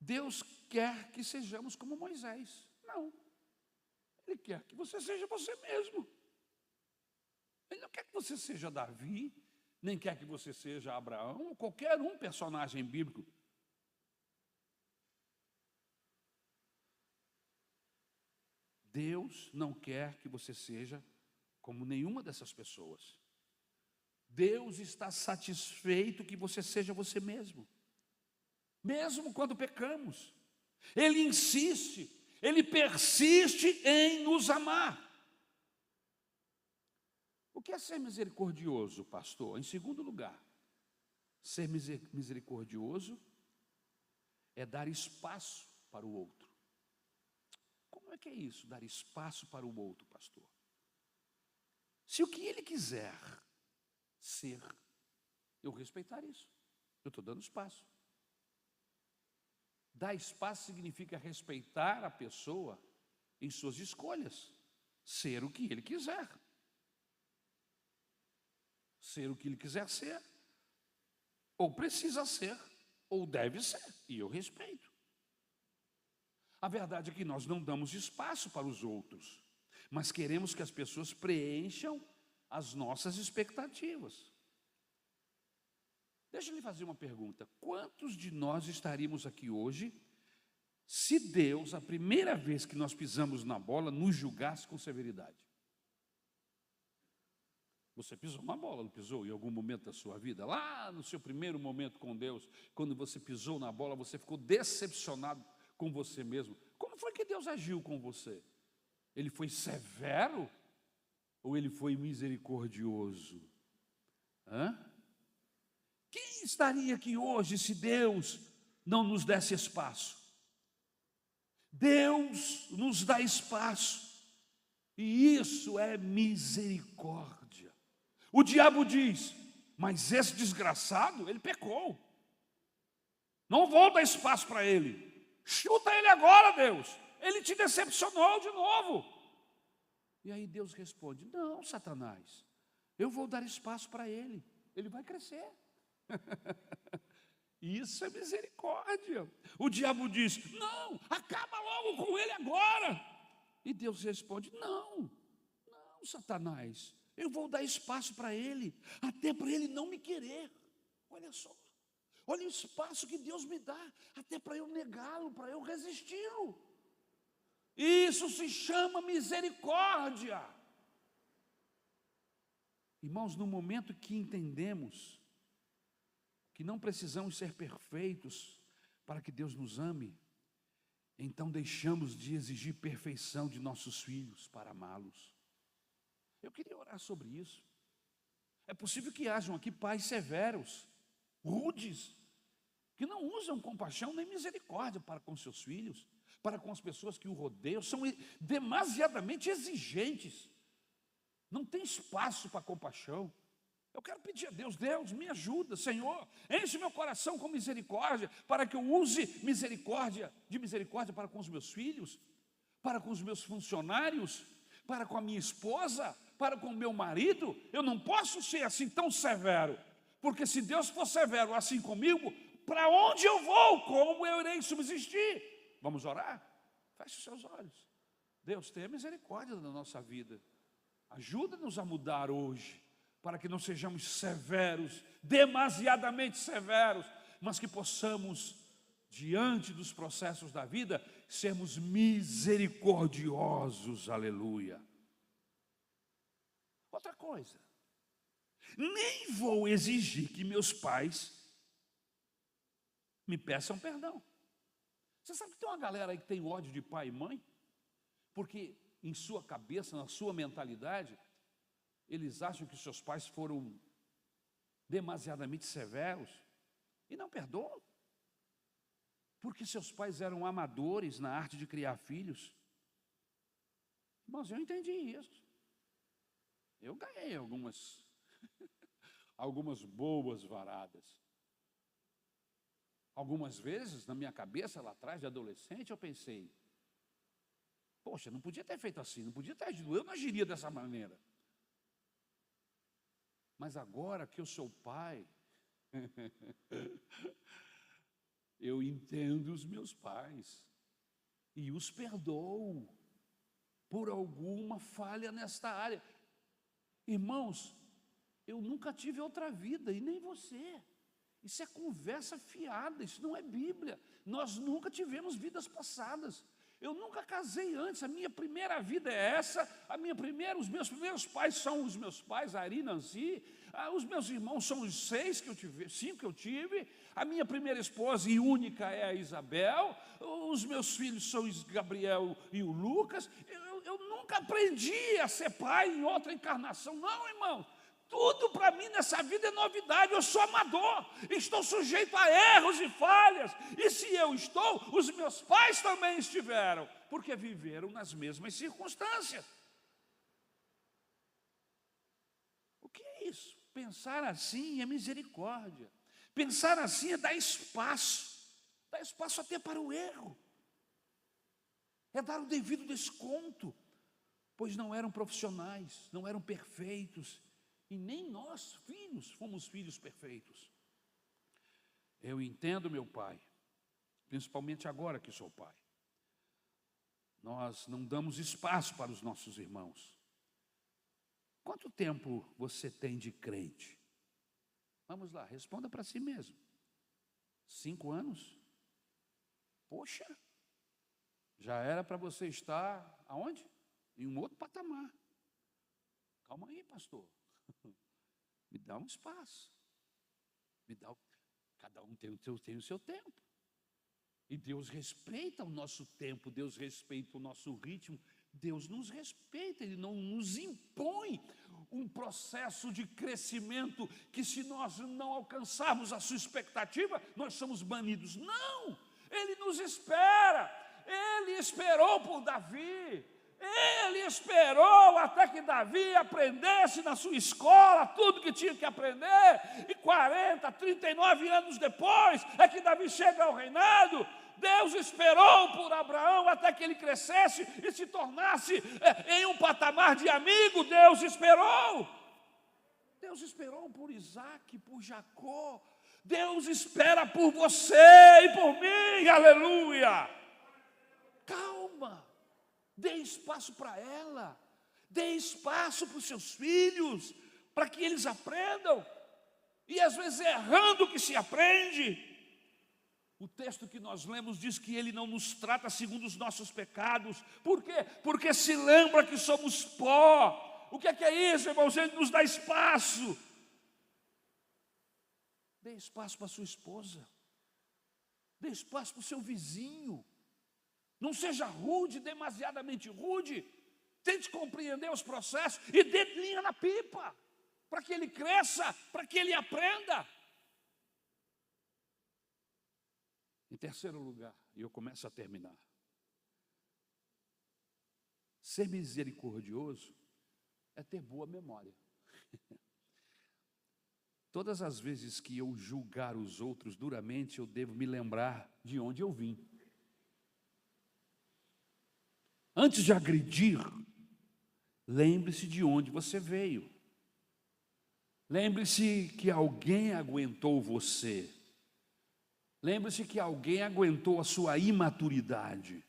Deus quer que sejamos como Moisés. Não. Ele quer que você seja você mesmo. Ele não quer que você seja Davi, nem quer que você seja Abraão, ou qualquer um personagem bíblico. Deus não quer que você seja como nenhuma dessas pessoas. Deus está satisfeito que você seja você mesmo, mesmo quando pecamos. Ele insiste, Ele persiste em nos amar. O que é ser misericordioso, pastor? Em segundo lugar, ser misericordioso é dar espaço para o outro. Como é que é isso, dar espaço para o outro, pastor? Se o que ele quiser ser, eu respeitar isso. Eu estou dando espaço. Dar espaço significa respeitar a pessoa em suas escolhas, ser o que ele quiser. Ser o que ele quiser ser, ou precisa ser, ou deve ser, e eu respeito. A verdade é que nós não damos espaço para os outros, mas queremos que as pessoas preencham as nossas expectativas. Deixa eu lhe fazer uma pergunta: quantos de nós estaríamos aqui hoje se Deus, a primeira vez que nós pisamos na bola, nos julgasse com severidade? Você pisou na bola, não pisou? Em algum momento da sua vida, lá no seu primeiro momento com Deus, quando você pisou na bola, você ficou decepcionado com você mesmo. Como foi que Deus agiu com você? Ele foi severo ou ele foi misericordioso? Quem estaria aqui hoje se Deus não nos desse espaço? Deus nos dá espaço, e isso é misericórdia. O diabo diz: mas esse desgraçado, ele pecou, não vou dar espaço para ele. Chuta ele agora, Deus, ele te decepcionou de novo. E aí Deus responde: não, Satanás, eu vou dar espaço para ele, ele vai crescer. Isso é misericórdia. O diabo diz: não, acaba logo com ele agora. E Deus responde: não, Satanás, eu vou dar espaço para ele, até para ele não me querer. Olha só, olha o espaço que Deus me dá, até para eu negá-lo, para eu resisti-lo. Isso se chama misericórdia. Irmãos, no momento que entendemos que não precisamos ser perfeitos para que Deus nos ame, então deixamos de exigir perfeição de nossos filhos para amá-los. Eu queria orar sobre isso. É possível que hajam aqui pais severos, rudes, que não usam compaixão nem misericórdia para com seus filhos, para com as pessoas que o rodeiam, são demasiadamente exigentes, não tem espaço para compaixão. Eu quero pedir a Deus: Deus, me ajuda, Senhor, enche meu coração com misericórdia, para que eu use misericórdia para com os meus filhos, para com os meus funcionários, para com a minha esposa, para com o meu marido. Eu não posso ser assim tão severo, porque se Deus for severo assim comigo, para onde eu vou? Como eu irei subsistir? Vamos orar? Feche os seus olhos. Deus, tenha misericórdia da nossa vida, ajuda-nos a mudar hoje, para que não sejamos severos, demasiadamente severos, mas que possamos, diante dos processos da vida, sermos misericordiosos, aleluia. Outra coisa, nem vou exigir que meus pais me peçam perdão. Você sabe que tem uma galera aí que tem ódio de pai e mãe, porque em sua cabeça, na sua mentalidade, eles acham que seus pais foram demasiadamente severos e não perdoam, porque seus pais eram amadores na arte de criar filhos. Mas eu entendi isso. Eu ganhei algumas boas varadas. Algumas vezes, na minha cabeça, lá atrás, de adolescente, eu pensei: poxa, não podia ter feito assim, não podia ter agido, eu não agiria dessa maneira. Mas agora que eu sou pai, eu entendo os meus pais e os perdoo por alguma falha nesta área. Irmãos, eu nunca tive outra vida, e nem você. Isso é conversa fiada, isso não é Bíblia. Nós nunca tivemos vidas passadas. Eu nunca casei antes, a minha primeira vida é essa, os meus primeiros pais são os meus pais, Ari, Nancy, os meus irmãos são os 5 que eu tive, a minha primeira esposa e única é a Isabel, os meus filhos são o Gabriel e o Lucas. Eu nunca aprendi a ser pai em outra encarnação, não, irmão. Tudo para mim nessa vida é novidade, eu sou amador, estou sujeito a erros e falhas, e se eu estou, os meus pais também estiveram, porque viveram nas mesmas circunstâncias. O que é isso? Pensar assim é misericórdia, pensar assim é dar espaço até para o erro, é dar o devido desconto, pois não eram profissionais, não eram perfeitos, e nem nós, filhos, fomos filhos perfeitos. Eu entendo meu pai, principalmente agora que sou pai. Nós não damos espaço para os nossos irmãos. Quanto tempo você tem de crente? Vamos lá, responda para si mesmo. 5 anos? Poxa, já era para você estar aonde? Em um outro patamar. Calma aí, pastor. Me dá um espaço. Cada um tem o seu tempo. E Deus respeita o nosso tempo, Deus respeita o nosso ritmo, Deus nos respeita, Ele não nos impõe um processo de crescimento que, se nós não alcançarmos a sua expectativa, nós somos banidos. Não! Ele nos espera. Ele esperou por Davi. Ele esperou até que Davi aprendesse na sua escola tudo que tinha que aprender, e 39 anos depois é que Davi chega ao reinado. Deus esperou por Abraão até que ele crescesse e se tornasse em um patamar de amigo. Deus esperou por Isaac, por Jacó. Deus espera por você e por mim, aleluia. Calma. Dê espaço para ela, dê espaço para os seus filhos, para que eles aprendam, e às vezes é errando que se aprende. O texto que nós lemos diz que Ele não nos trata segundo os nossos pecados. Por quê? Porque se lembra que somos pó. O que é isso, irmãos? Ele nos dá espaço. Dê espaço para a sua esposa, dê espaço para o seu vizinho. Não seja rude, demasiadamente rude. Tente compreender os processos e dê linha na pipa, para que ele cresça, para que ele aprenda. Em terceiro lugar, e eu começo a terminar, ser misericordioso é ter boa memória. Todas as vezes que eu julgar os outros duramente, eu devo me lembrar de onde eu vim. Antes de agredir, lembre-se de onde você veio. Lembre-se que alguém aguentou você. Lembre-se que alguém aguentou a sua imaturidade.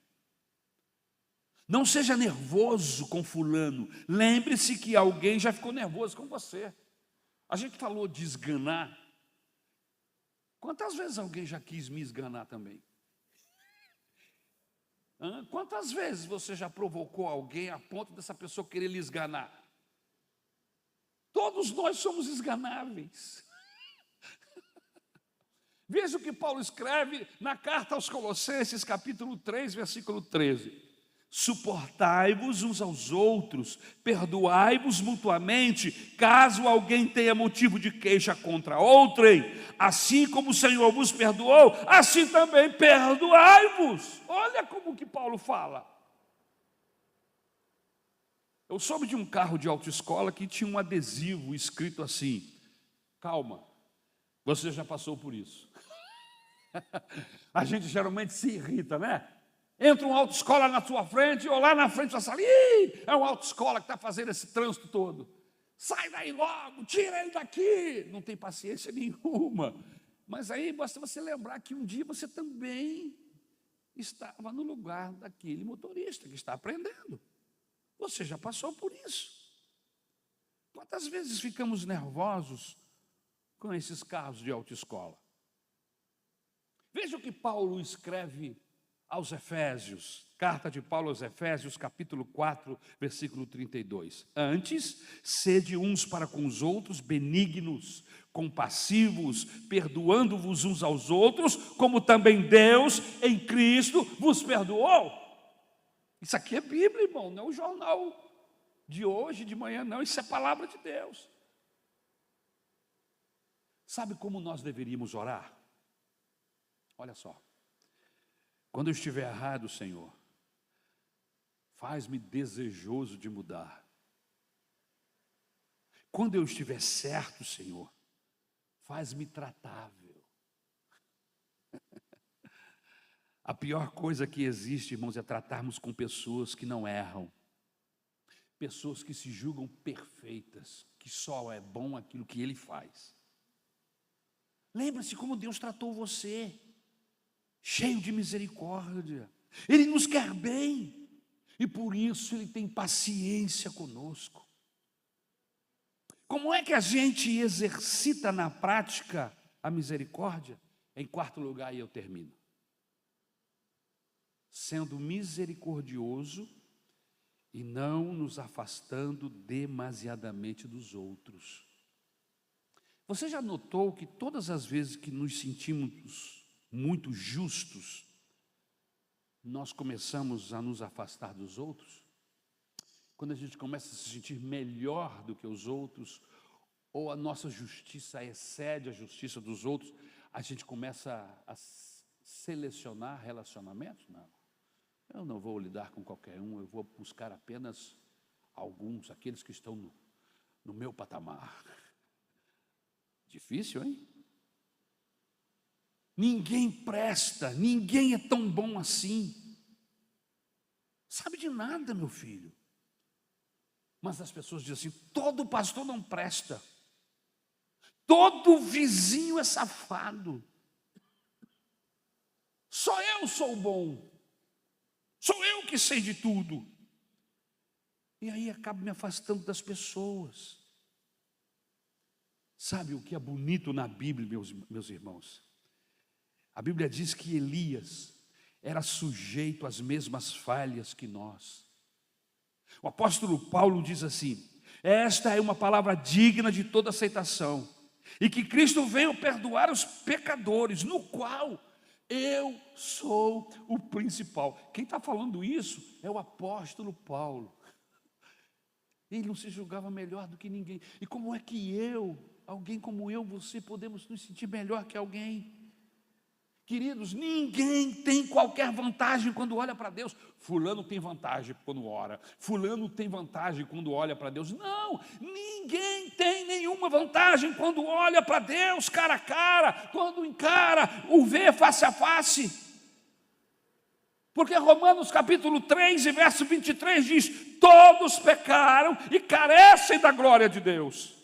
Não seja nervoso com fulano. Lembre-se que alguém já ficou nervoso com você. A gente falou de esganar. Quantas vezes alguém já quis me esganar também? Quantas vezes você já provocou alguém a ponto dessa pessoa querer lhe esganar? Todos nós somos esganáveis. Veja o que Paulo escreve na carta aos Colossenses, capítulo 3, versículo 13. Suportai-vos uns aos outros, perdoai-vos mutuamente, caso alguém tenha motivo de queixa contra outrem. Assim como o Senhor vos perdoou, assim também perdoai-vos. Olha como que Paulo fala. Eu soube de um carro de autoescola que tinha um adesivo escrito assim: calma, você já passou por isso. A gente geralmente se irrita, né? Entra uma autoescola na sua frente, ou lá na frente da sala, é uma autoescola que está fazendo esse trânsito todo. Sai daí logo, tira ele daqui. Não tem paciência nenhuma. Mas aí basta você lembrar que um dia você também estava no lugar daquele motorista que está aprendendo. Você já passou por isso. Quantas vezes ficamos nervosos com esses carros de autoescola? Veja o que Paulo escreve aos Efésios, Carta de Paulo aos Efésios, capítulo 4, versículo 32. Antes, sede uns para com os outros benignos, compassivos, perdoando-vos uns aos outros, como também Deus em Cristo vos perdoou. Isso aqui é Bíblia, irmão, não é o jornal de hoje, de manhã, não. Isso é palavra de Deus. Sabe como nós deveríamos orar? Olha só. Quando eu estiver errado, Senhor, faz-me desejoso de mudar. Quando eu estiver certo, Senhor, faz-me tratável. A pior coisa que existe, irmãos, é tratarmos com pessoas que não erram. Pessoas que se julgam perfeitas, que só é bom aquilo que Ele faz. Lembre-se como Deus tratou você, cheio de misericórdia. Ele nos quer bem, e por isso Ele tem paciência conosco. Como é que a gente exercita na prática a misericórdia? Em quarto lugar, e eu termino. Sendo misericordioso e não nos afastando demasiadamente dos outros. Você já notou que todas as vezes que nos sentimos muito justos, nós começamos a nos afastar dos outros? Quando a gente começa a se sentir melhor do que os outros, ou a nossa justiça excede a justiça dos outros, a gente começa a selecionar relacionamentos? Não. Eu não vou lidar com qualquer um, eu vou buscar apenas alguns, aqueles que estão no meu patamar. Difícil, hein? Ninguém presta, ninguém é tão bom assim. Sabe de nada, meu filho. Mas as pessoas dizem assim: todo pastor não presta, todo vizinho é safado, só eu sou bom, sou eu que sei de tudo. E aí acabo me afastando das pessoas. Sabe o que é bonito na Bíblia, meus irmãos? A Bíblia diz que Elias era sujeito às mesmas falhas que nós. O apóstolo Paulo diz assim: esta é uma palavra digna de toda aceitação, e que Cristo veio perdoar os pecadores, no qual eu sou o principal. Quem está falando isso é o apóstolo Paulo. Ele não se julgava melhor do que ninguém. E como é que alguém como eu, você, podemos nos sentir melhor que alguém? Queridos, ninguém tem qualquer vantagem quando olha para Deus. Fulano tem vantagem quando ora, fulano tem vantagem quando olha para Deus. Não, ninguém tem nenhuma vantagem quando olha para Deus cara a cara, quando encara, o vê face a face. Porque Romanos capítulo 3 e verso 23 diz: todos pecaram e carecem da glória de Deus.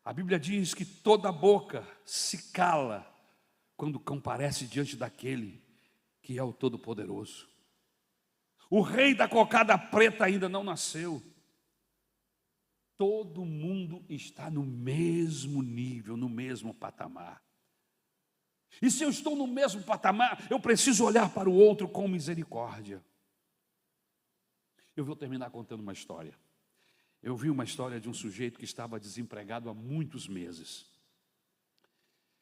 A Bíblia diz que toda boca se cala quando comparece diante daquele que é o Todo-Poderoso. O rei da cocada preta ainda não nasceu. Todo mundo está no mesmo nível, no mesmo patamar. E se eu estou no mesmo patamar, eu preciso olhar para o outro com misericórdia. Eu vou terminar contando uma história. Eu vi uma história de um sujeito que estava desempregado há muitos meses.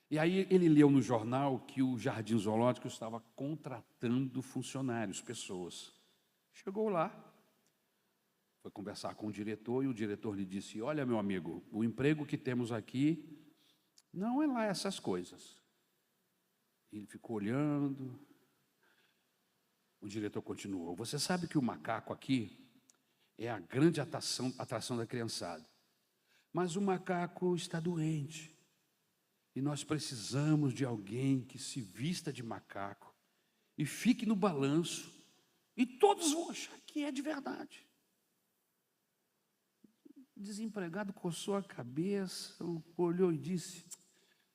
E aí ele leu no jornal que o Jardim Zoológico estava contratando funcionários, pessoas. Chegou lá, foi conversar com o diretor, e o diretor lhe disse: olha, meu amigo, o emprego que temos aqui não é lá essas coisas. Ele ficou olhando. O diretor continuou: você sabe que o macaco aqui é a grande atração da criançada. Mas o macaco está doente. E nós precisamos de alguém que se vista de macaco e fique no balanço. E todos vão achar que é de verdade. O desempregado coçou a cabeça, olhou e disse: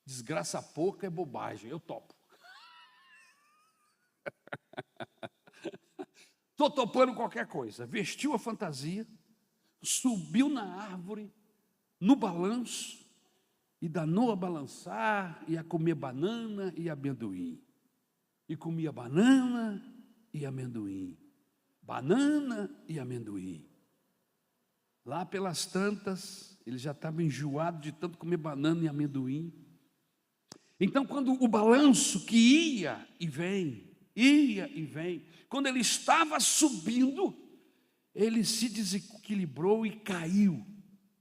desgraça pouca é bobagem, eu topo. Estou topando qualquer coisa. Vestiu a fantasia, subiu na árvore, no balanço, e danou a balançar, e a comer banana e amendoim. e comia banana e amendoim. Banana e amendoim. Lá pelas tantas, ele já estava enjoado de tanto comer banana e amendoim. Então, quando o balanço que ia e vem, quando ele estava subindo, ele se desequilibrou e caiu.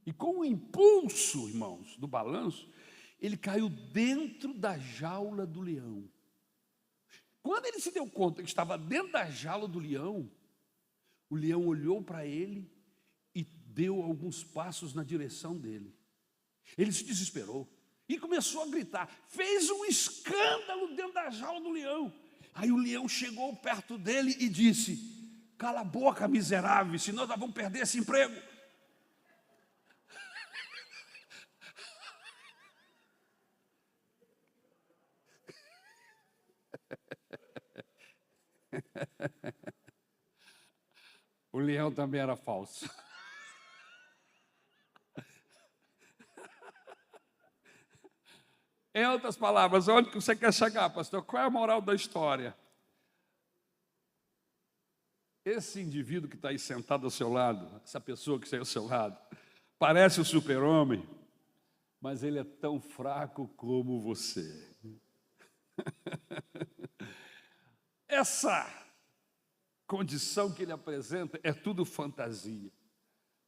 E com o impulso, irmãos, do balanço, ele caiu dentro da jaula do leão. Quando ele se deu conta que estava dentro da jaula do leão, o leão olhou para ele e deu alguns passos na direção dele. Ele se desesperou e começou a gritar, fez um escândalo dentro da jaula do leão. Aí o leão chegou perto dele e disse, cala a boca, miserável, senão nós vamos perder esse emprego. O leão também era falso. Em outras palavras, onde que você quer chegar, pastor? Qual é a moral da história? Esse indivíduo que está aí sentado ao seu lado, essa pessoa que está ao seu lado, parece o super-homem, mas ele é tão fraco como você. Essa condição que ele apresenta é tudo fantasia.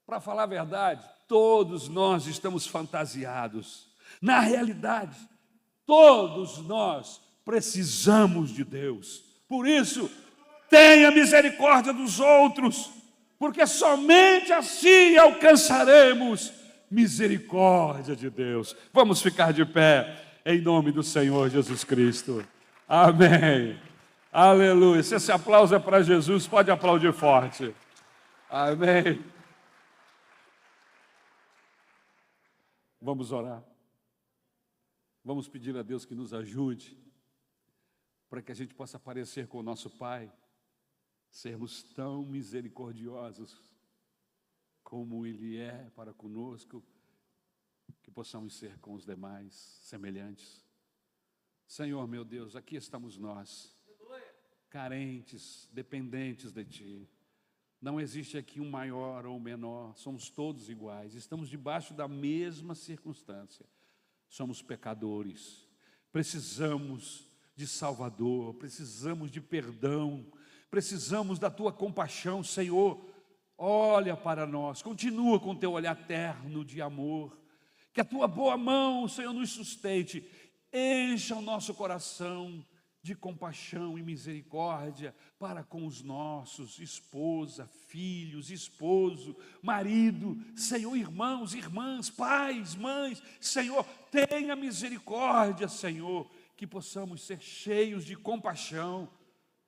Para falar a verdade, todos nós estamos fantasiados. Na realidade, todos nós precisamos de Deus. Por isso, tenha misericórdia dos outros, porque somente assim alcançaremos misericórdia de Deus. Vamos ficar de pé, em nome do Senhor Jesus Cristo. Amém. Aleluia. Se esse aplauso é para Jesus, pode aplaudir forte. Amém. Vamos orar. Vamos pedir a Deus que nos ajude, para que a gente possa parecer com o nosso Pai, sermos tão misericordiosos como Ele é para conosco, que possamos ser com os demais semelhantes. Senhor, meu Deus, aqui estamos nós, carentes, dependentes de Ti. Não existe aqui um maior ou menor, somos todos iguais, estamos debaixo da mesma circunstância. Somos pecadores, precisamos de Salvador, precisamos de perdão, precisamos da Tua compaixão, Senhor. Olha para nós, continua com o Teu olhar terno de amor, que a Tua boa mão, Senhor, nos sustente, encha o nosso coração de compaixão e misericórdia para com os nossos, esposa, filhos, esposo, marido, Senhor, irmãos, irmãs, pais, mães, Senhor, tenha misericórdia, Senhor, que possamos ser cheios de compaixão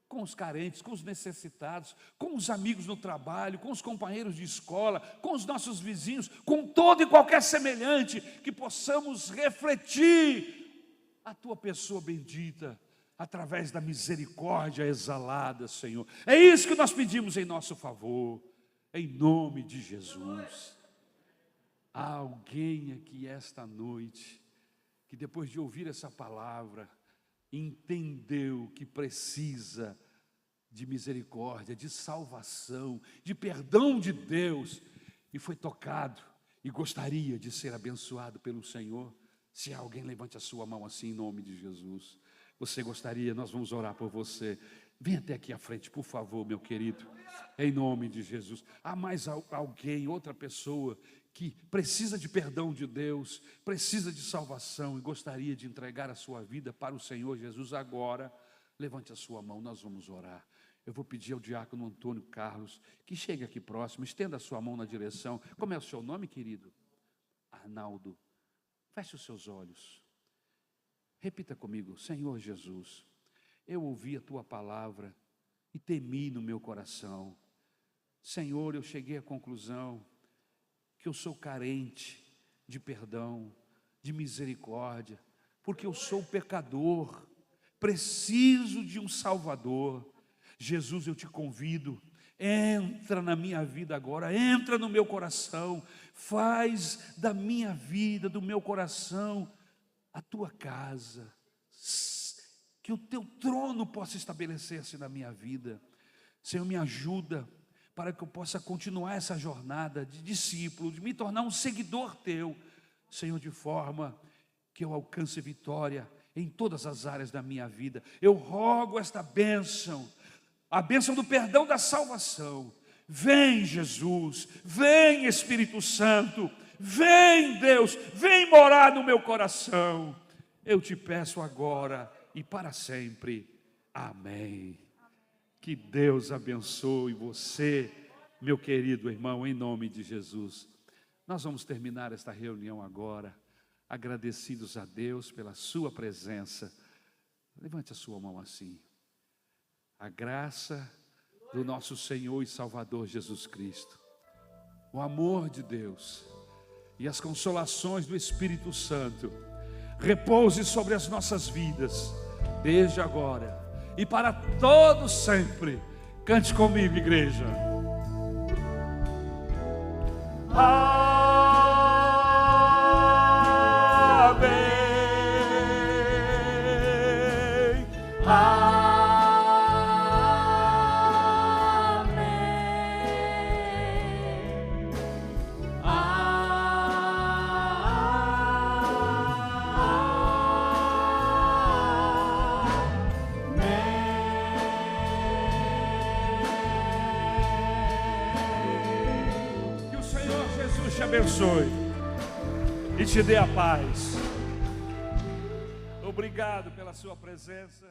com os carentes, com os necessitados, com os amigos no trabalho, com os companheiros de escola, com os nossos vizinhos, com todo e qualquer semelhante, que possamos refletir a Tua pessoa bendita, através da misericórdia exalada, Senhor. É isso que nós pedimos em nosso favor, em nome de Jesus. Há alguém aqui esta noite, que depois de ouvir essa palavra, entendeu que precisa de misericórdia, de salvação, de perdão de Deus, e foi tocado, e gostaria de ser abençoado pelo Senhor. Se alguém, levante a sua mão assim, em nome de Jesus. Você gostaria? Nós vamos orar por você. Vem até aqui à frente, por favor, meu querido. Em nome de Jesus. Há mais alguém, outra pessoa, que precisa de perdão de Deus, precisa de salvação e gostaria de entregar a sua vida para o Senhor Jesus agora? Levante a sua mão, nós vamos orar. Eu vou pedir ao diácono Antônio Carlos que chegue aqui próximo, estenda a sua mão na direção. Como é o seu nome, querido? Arnaldo. Feche os seus olhos. Repita comigo: Senhor Jesus, eu ouvi a Tua palavra e temi no meu coração. Senhor, eu cheguei à conclusão que eu sou carente de perdão, de misericórdia, porque eu sou pecador, preciso de um Salvador. Jesus, eu te convido, entra na minha vida agora, entra no meu coração, faz da minha vida, do meu coração, a Tua casa, que o teu trono possa estabelecer-se na minha vida. Senhor, me ajuda para que eu possa continuar essa jornada de discípulo, de me tornar um seguidor teu, Senhor, de forma que eu alcance vitória em todas as áreas da minha vida. Eu rogo esta bênção, a bênção do perdão, da salvação. Vem, Jesus, vem, Espírito Santo, vem, Deus, vem morar no meu coração. Eu te peço agora e para sempre. Amém. Que Deus abençoe você, meu querido irmão, em nome de Jesus. Nós vamos terminar esta reunião agora, agradecidos a Deus pela sua presença. Levante a sua mão assim. A graça do nosso Senhor e Salvador Jesus Cristo, o amor de Deus e as consolações do Espírito Santo repouse sobre as nossas vidas, desde agora e para todos sempre. Cante comigo, igreja. Amém. Te abençoe e te dê a paz. Obrigado pela sua presença.